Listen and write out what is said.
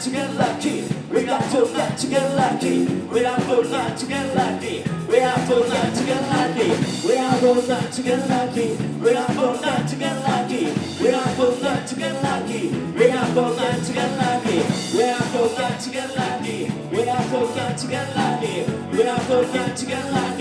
to get lucky. We got to learn to get lucky. We have to learn to get lucky. We have to learn to get lucky. We have to learn to get lucky. We have to learn to get lucky. We have to learn to get lucky. We have to learn to get lucky. We have to learn to get lucky. We have to learn to get lucky. We have to learn to get lucky.